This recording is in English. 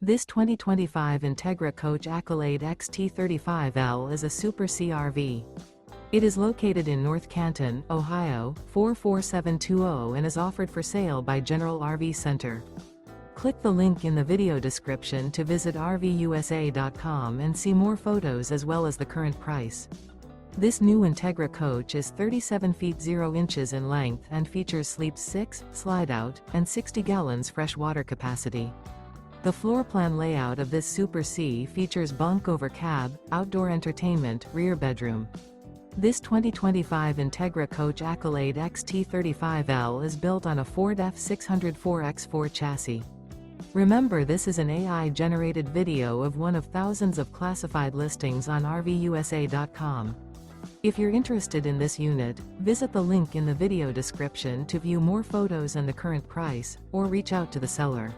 This 2025 Entegra Coach Accolade XT 35L is a Super CRV. It is located in North Canton, Ohio, 44720 and is offered for sale by General RV Center. Click the link in the video description to visit RVUSA.com and see more photos as well as the current price. This new Entegra Coach is 37 feet 0 inches in length and features sleeps 6, slide-out, and 60 gallons fresh water capacity. The floor plan layout of this Super C features bunk over cab, outdoor entertainment, rear bedroom. This 2025 Entegra Coach Accolade XT35L is built on a Ford F600 4x4 chassis. Remember, this is an AI-generated video of one of thousands of classified listings on RVUSA.com. If you're interested in this unit, visit the link in the video description to view more photos and the current price, or reach out to the seller.